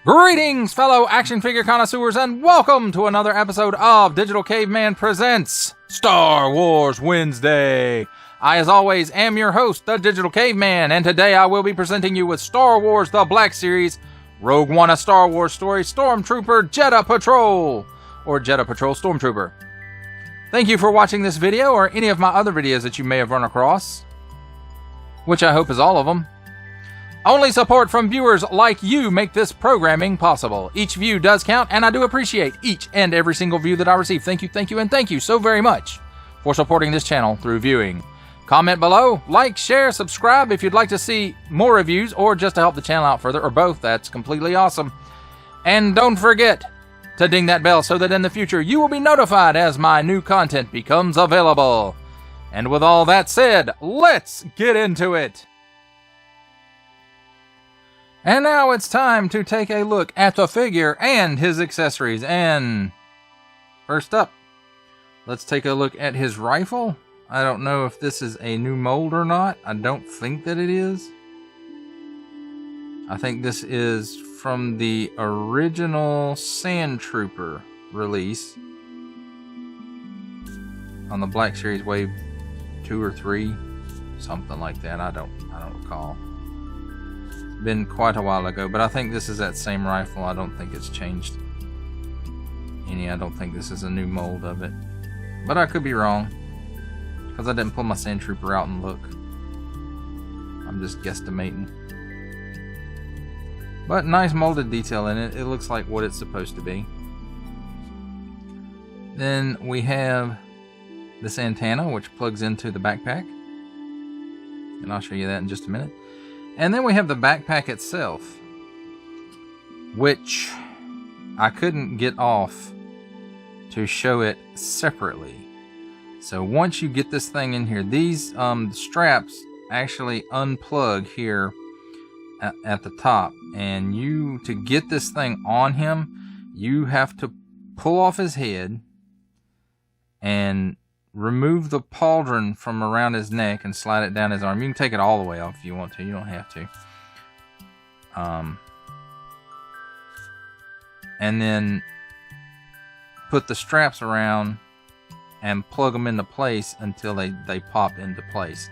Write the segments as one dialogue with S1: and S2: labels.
S1: Greetings, fellow action figure connoisseurs, and welcome to another episode of Digital Caveman Presents Star Wars Wednesday. I, as always, am your host, the Digital Caveman, and today I will be presenting you with Star Wars The Black Series, Rogue One, a Star Wars story, Stormtrooper Jedha Patrol, or Jedha Patrol Stormtrooper. Thank you for watching this video, or any of my other videos that you may have run across, which I hope is all of them. Only support from viewers like you make this programming possible. Each view does count, and I do appreciate each and every single view that I receive. Thank you, and thank you so very much for supporting this channel through viewing. Comment below, like, share, subscribe if you'd like to see more reviews or just to help the channel out further, or both. That's completely awesome. And don't forget to ding that bell so that in the future you will be notified as my new content becomes available. And with all that said, let's get into it. And now it's time to take a look at the figure and his accessories. And first up, let's take a look at his rifle. I don't know if this is a new mold or not. I don't think that it is. I think this is from the original Stormtrooper release on the Black Series Wave 2 or 3, something like that. I don't recall. Been quite a while ago, but I think this is that same rifle. I don't think it's changed any. I don't think this is a new mold of it, but I could be wrong because I didn't pull my Stormtrooper out and look. I'm just guesstimating, but nice molded detail in it. It looks like what it's supposed to be. Then we have this antenna which plugs into the backpack, and I'll show you that in just a minute. And then we have the backpack itself, which I couldn't get off to show it separately. So once you get this thing in here, these straps actually unplug here at the top. And to get this thing on him, you have to pull off his head and remove the pauldron from around his neck and slide it down his arm. You can take it all the way off if you want to. You don't have to. And then put the straps around and plug them into place until they pop into place.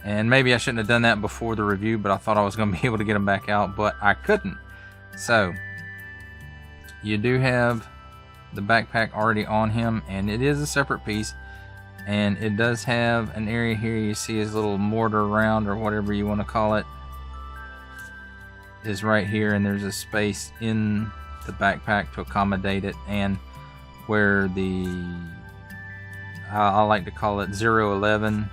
S1: And maybe I shouldn't have done that before the review, but I thought I was going to be able to get them back out, but I couldn't. So you do have the backpack already on him, and it is a separate piece. And it does have an area here. You see his little mortar round, or whatever you want to call it, is right here. And there's a space in the backpack to accommodate it. And where I like to call it 011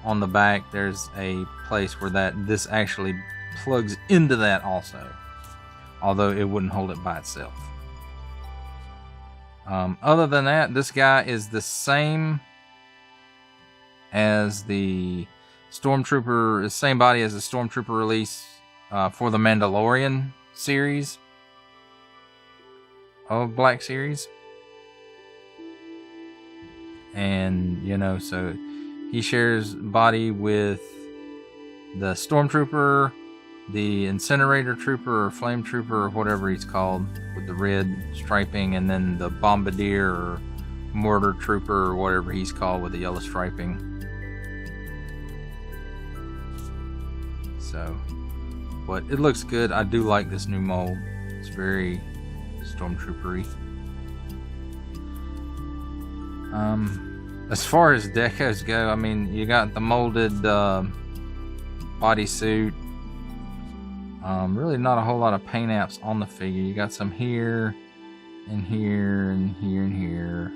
S1: on the back, there's a place where this actually plugs into that also. Although it wouldn't hold it by itself. Other than that, this guy is the same as the Stormtrooper, same body as the Stormtrooper release for the Mandalorian series of Black Series. And, so he shares body with the Stormtrooper, the Incinerator Trooper, or Flame Trooper, or whatever he's called, with the red striping, and then the Bombardier or Mortar Trooper, or whatever he's called, with the yellow striping. So, but it looks good. I do like this new mold. It's very Stormtrooper-y. As far as decos go, I mean, you got the molded bodysuit. Really not a whole lot of paint apps on the figure. You got some here, and here, and here, and here.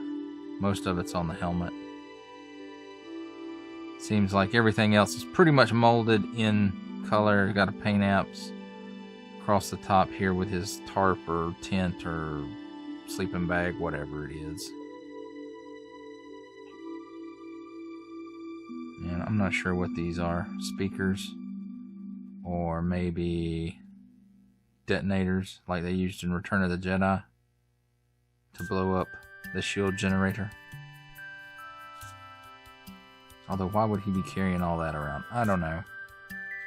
S1: Most of it's on the helmet. Seems like everything else is pretty much molded in color. Got a paint apps across the top here with his tarp or tent or sleeping bag, whatever it is. And I'm not sure what these are. Speakers. Or maybe detonators like they used in Return of the Jedi to blow up the shield generator. Although, why would he be carrying all that around? I don't know.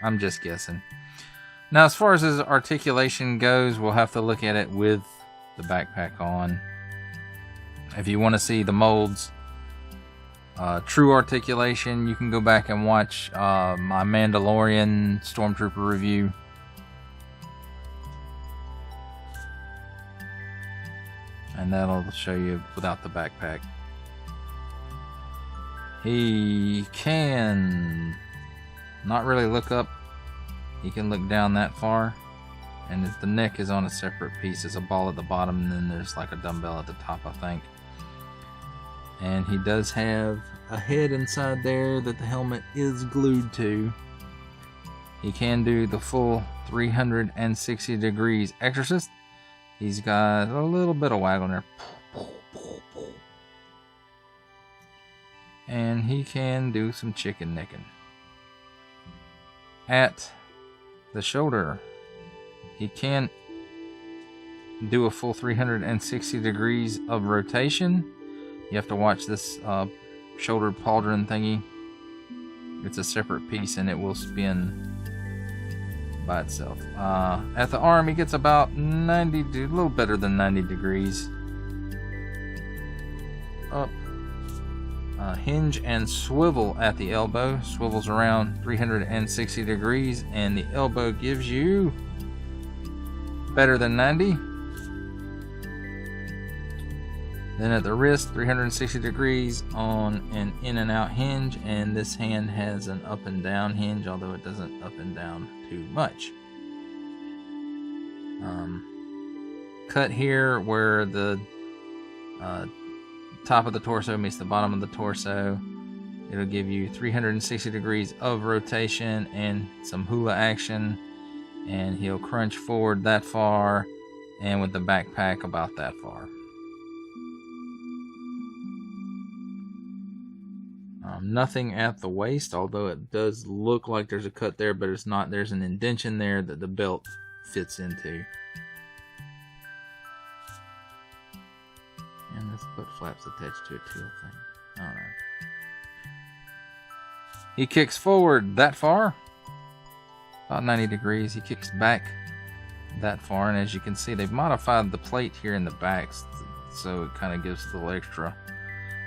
S1: I'm just guessing. Now, as far as his articulation goes, we'll have to look at it with the backpack on. If you want to see the mold's true articulation, you can go back and watch my Mandalorian Stormtrooper review. And that'll show you without the backpack. He can not really look up. He can look down that far. And the neck is on a separate piece. There's a ball at the bottom, and then there's like a dumbbell at the top, I think. And he does have a head inside there that the helmet is glued to. He can do the full 360 degrees exorcist. He's got a little bit of waggle there. And he can do some chicken necking. At the shoulder, he can do a full 360 degrees of rotation. You have to watch this shoulder pauldron thingy. It's a separate piece and it will spin by itself. At the arm, he gets about 90, a little better than 90 degrees. Up. Hinge and swivel at the elbow. Swivels around 360 degrees, and the elbow gives you better than 90. Then at the wrist, 360 degrees on an in and out hinge, and this hand has an up and down hinge, although it doesn't up and down too much. Cut here where the top of the torso meets the bottom of the torso. It'll give you 360 degrees of rotation and some hula action, and he'll crunch forward that far, and with the backpack about that far. Nothing at the waist, although it does look like there's a cut there, but it's not. There's an indentation there that the belt fits into. And this butt flap's attached to it too, I think. I don't know. He kicks forward that far, about 90 degrees. He kicks back that far, and as you can see, they've modified the plate here in the back, so it kind of gives a little extra.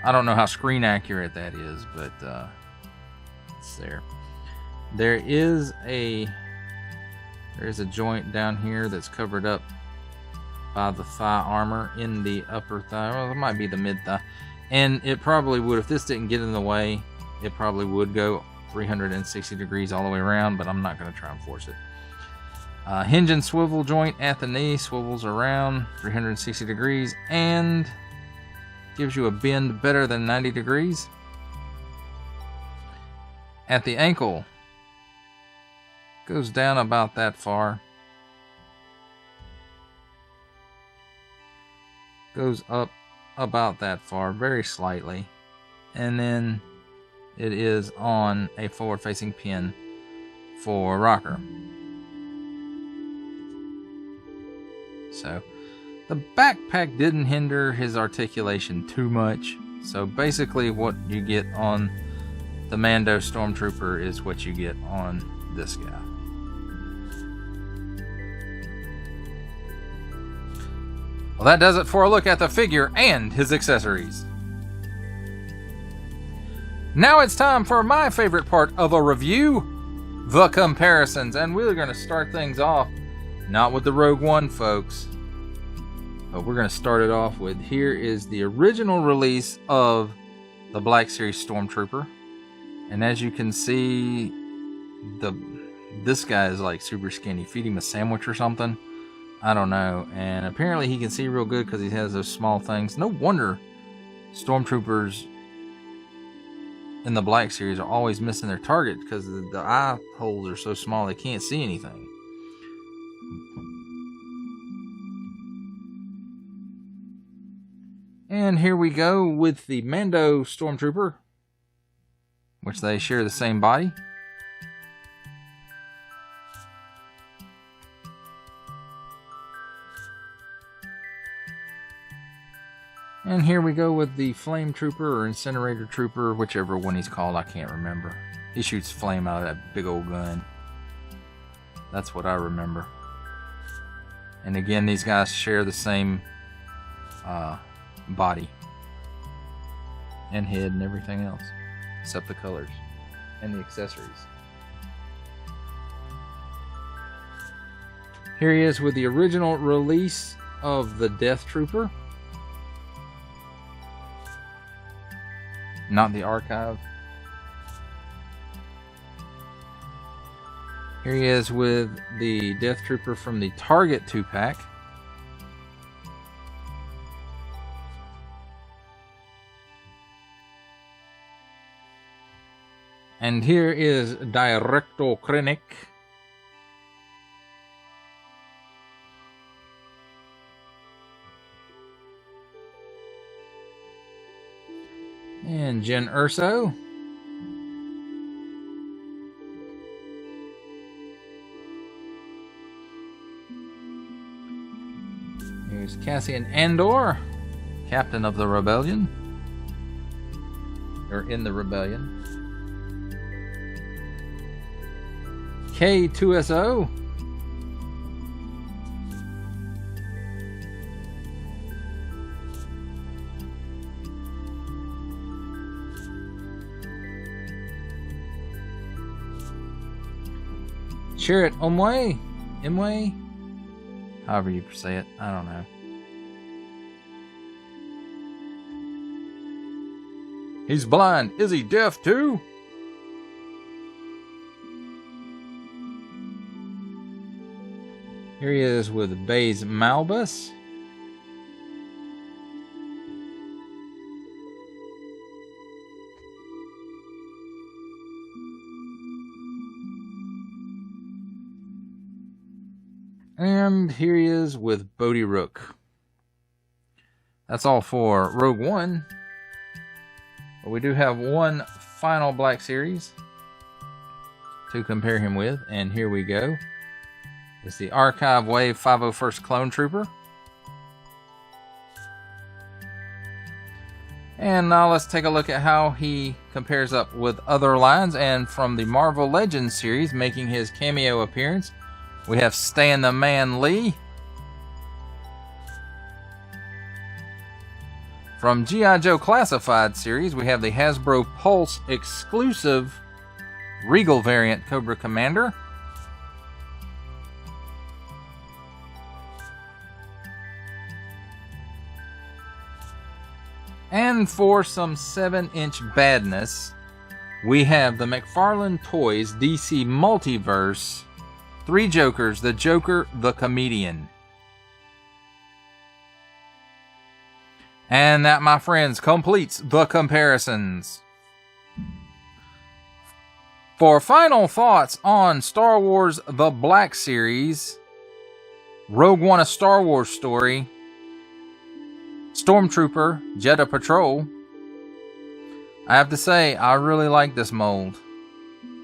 S1: I don't know how screen accurate that is, but it's there. There is a joint down here that's covered up by the thigh armor in the upper thigh. Well, it might be the mid thigh, and it probably would, if this didn't get in the way, it probably would go 360 degrees all the way around, but I'm not going to try and force it. Hinge and swivel joint at the knee, swivels around 360 degrees and gives you a bend better than 90 degrees. At the ankle, goes down about that far. Goes up about that far, very slightly. And then it is on a forward-facing pin for rocker. So the backpack didn't hinder his articulation too much. So basically what you get on the Mando Stormtrooper is what you get on this guy. Well, that does it for a look at the figure and his accessories. Now it's time for my favorite part of a review, the comparisons. And we're going to start things off not with the Rogue One, folks. But we're going to start it off with, here is the original release of the Black Series Stormtrooper. And as you can see, this guy is like super skinny. Feed him a sandwich or something. I don't know. And apparently he can see real good because he has those small things. No wonder Stormtroopers in the Black Series are always missing their target, because the eye holes are so small they can't see anything. And here we go with the Mando Stormtrooper, which they share the same body. And here we go with the Flame Trooper or Incinerator Trooper, whichever one he's called, I can't remember. He shoots flame out of that big old gun. That's what I remember. And again, these guys share the same body and head and everything else, except the colors and the accessories. Here he is with the original release of the Death Trooper. Not the archive. Here he is with the Death Trooper from the Target 2-pack. And here is Director Krennic. And Jyn Erso. Here's Cassian Andor, captain of the rebellion. Or in the rebellion. K2SO. Chirrut Imwe, however you say it, I don't know. He's blind. Is he deaf too? Here he is with Baze Malbus. And here he is with Bodhi Rook. That's all for Rogue One. But we do have one final Black Series to compare him with. And here we go. It's the Archive Wave 501st Clone Trooper. And now let's take a look at how he compares up with other lines. And from the Marvel Legends series, making his cameo appearance, we have Stan the Man Lee. From G.I. Joe Classified series, we have the Hasbro Pulse exclusive Regal variant Cobra Commander. And for some 7-inch badness, we have the McFarlane Toys DC Multiverse 3 Jokers, the Joker, the Comedian. And that, my friends, completes the comparisons. For final thoughts on Star Wars The Black Series, Rogue One: A Star Wars Story, Stormtrooper Jedha Patrol, I have to say, I really like this mold.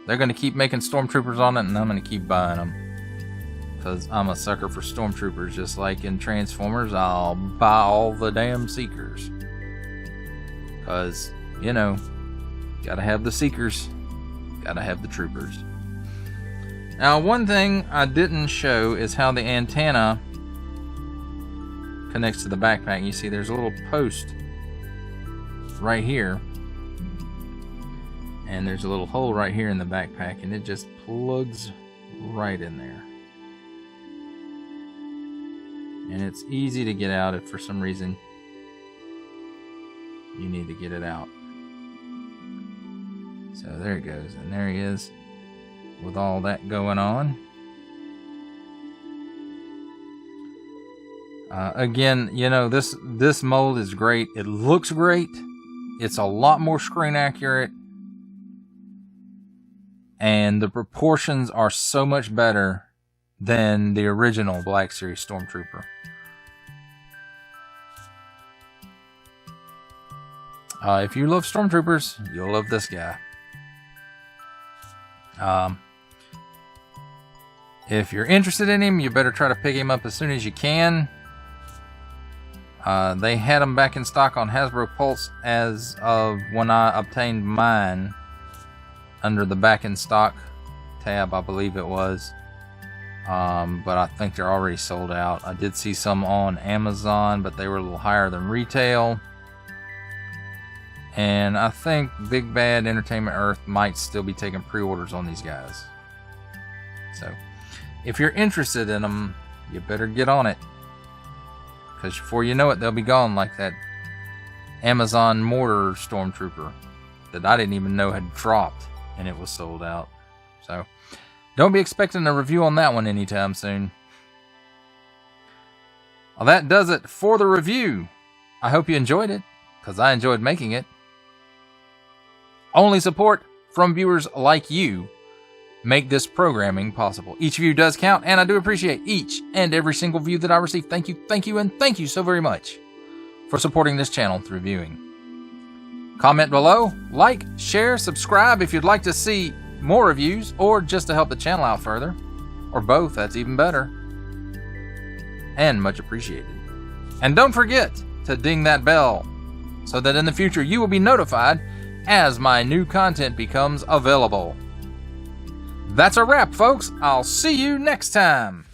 S1: They're going to keep making Stormtroopers on it, and I'm going to keep buying them. Because I'm a sucker for Stormtroopers, just like in Transformers, I'll buy all the damn Seekers. Because, you know, gotta have the Seekers, gotta have the Troopers. Now, one thing I didn't show is how the antenna connects to the backpack. You see there's a little post right here. And there's a little hole right here in the backpack, and it just plugs right in there. And it's easy to get out if for some reason you need to get it out. So there it goes, and there he is with all that going on. Again, you know, this mold is great. It looks great. It's a lot more screen accurate. And the proportions are so much better than the original Black Series Stormtrooper. If you love Stormtroopers, you'll love this guy. If you're interested in him, you better try to pick him up as soon as you can. They had him back in stock on Hasbro Pulse as of when I obtained mine under the back in stock tab, I believe it was. but I think they're already sold out. I did see some on Amazon, but they were a little higher than retail. And I think Big Bad Entertainment Earth might still be taking pre-orders on these guys. So, if you're interested in them, you better get on it. Because before you know it, they'll be gone, like that Amazon Mortar Stormtrooper that I didn't even know had dropped, and it was sold out. So, don't be expecting a review on that one anytime soon. Well, that does it for the review. I hope you enjoyed it, because I enjoyed making it. Only support from viewers like you make this programming possible. Each of you does count, and I do appreciate each and every single view that I receive. Thank you, and thank you so very much for supporting this channel through viewing. Comment below, like, share, subscribe if you'd like to see more reviews, or just to help the channel out further, or both, that's even better, and much appreciated. And don't forget to ding that bell so that in the future you will be notified as my new content becomes available. That's a wrap, folks. I'll see you next time.